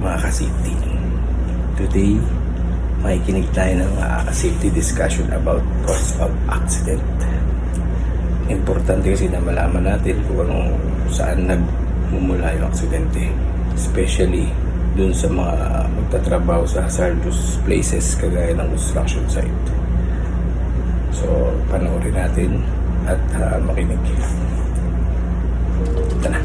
mga ka-safety. Today, makikinig tayo ng safety discussion about cause of accident. Importante kasi na malaman natin kung saan nagmumula yung aksidente. Especially dun sa mga magtatrabaho sa hazardous places kagaya ng construction site. So, panoorin natin at makinig. Ito na.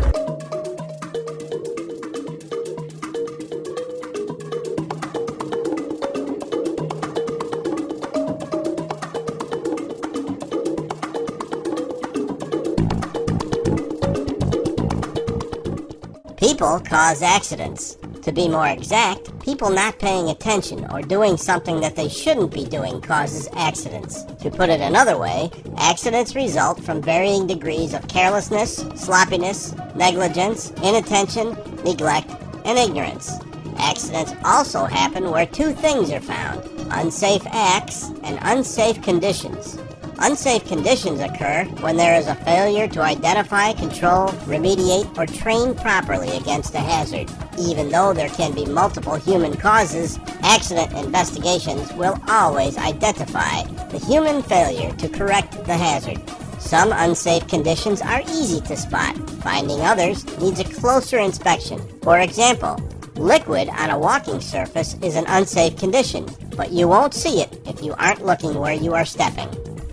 People cause accidents. To be more exact, people not paying attention or doing something that they shouldn't be doing causes accidents. To put it another way, accidents result from varying degrees of carelessness, sloppiness, negligence, inattention, neglect, and ignorance. Accidents also happen where two things are found: unsafe acts and unsafe conditions. Unsafe conditions occur when there is a failure to identify, control, remediate, or train properly against a hazard. Even though there can be multiple human causes, accident investigations will always identify the human failure to correct the hazard. Some unsafe conditions are easy to spot. Finding others needs a closer inspection. For example, liquid on a walking surface is an unsafe condition, but you won't see it if you aren't looking where you are stepping.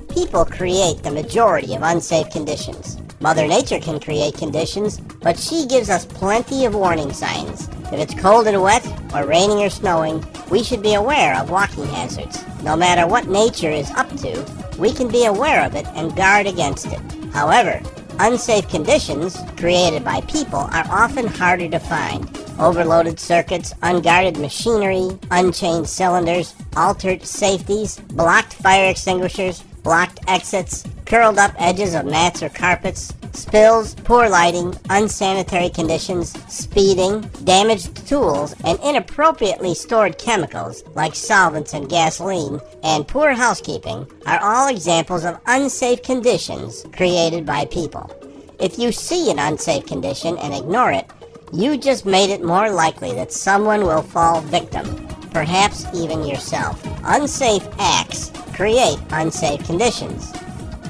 People create the majority of unsafe conditions. Mother Nature can create conditions, but she gives us plenty of warning signs. If it's cold and wet, or raining or snowing, we should be aware of walking hazards. No matter what nature is up to, we can be aware of it and guard against it. However, unsafe conditions created by people are often harder to find. Overloaded circuits, unguarded machinery, unchained cylinders, altered safeties, blocked fire extinguishers, blocked exits, curled up edges of mats or carpets, spills, poor lighting, unsanitary conditions, speeding, damaged tools, and inappropriately stored chemicals like solvents and gasoline, and poor housekeeping are all examples of unsafe conditions created by people. If you see an unsafe condition and ignore it, you just made it more likely that someone will fall victim, perhaps even yourself. Unsafe acts create unsafe conditions.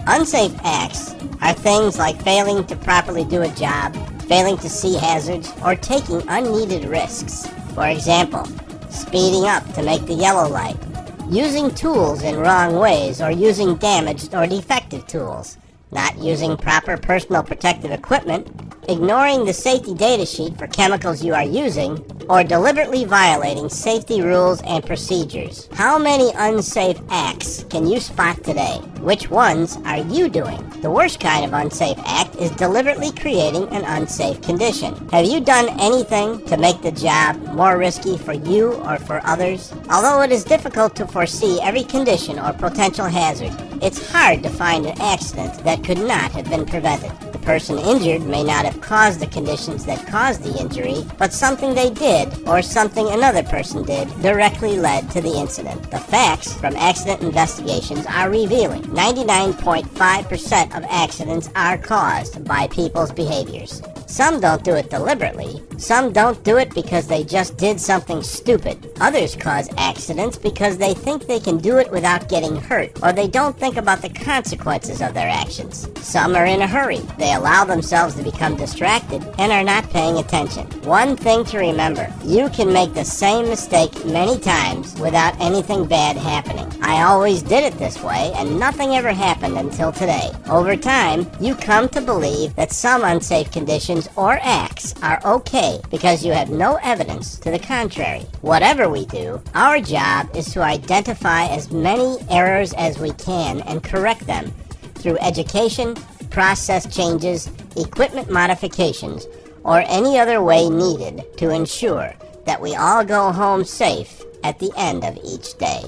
Unsafe acts are things like failing to properly do a job, failing to see hazards, or taking unneeded risks. For example, speeding up to make the yellow light, using tools in wrong ways, or using damaged or defective tools, not using proper personal protective equipment, ignoring the safety data sheet for chemicals you are using, or deliberately violating safety rules and procedures. How many unsafe acts can you spot today? Which ones are you doing? The worst kind of unsafe act is deliberately creating an unsafe condition. Have you done anything to make the job more risky for you or for others? Although it is difficult to foresee every condition or potential hazard, it's hard to find an accident that could not have been prevented. The person injured may not have caused the conditions that caused the injury, but something they did or something another person did directly led to the incident. The facts from accident investigations are revealing. 99.5% of accidents are caused by people's behaviors. Some don't do it deliberately. Some don't do it because they just did something stupid. Others cause accidents because they think they can do it without getting hurt, or they don't think about the consequences of their actions. Some are in a hurry. They allow themselves to become distracted and are not paying attention. One thing to remember: you can make the same mistake many times without anything bad happening. I always did it this way, and nothing ever happened until today. Over time, you come to believe that some unsafe conditions or acts are okay because you have no evidence to the contrary. Whatever we do, our job is to identify as many errors as we can and correct them through education, process changes, equipment modifications, or any other way needed to ensure that we all go home safe at the end of each day.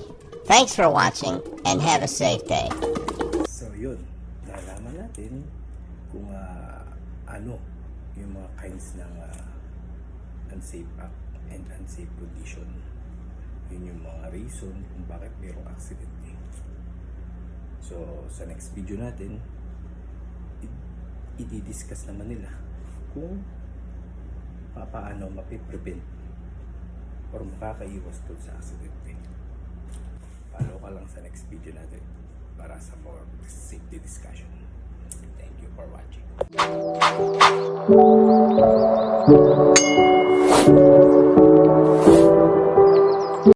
Thanks for watching and have a safe day. So yun, nalaman natin kung ano yung mga kinds ng unsafe act and unsafe condition. Yun yung mga reason kung bakit mayroong accident. So sa next video natin, i-discuss naman nila kung paano mapiprevent or makakaiwas dun sa aksidente. Follow ka lang sa next video natin para sa more safety discussion. Thank you for watching.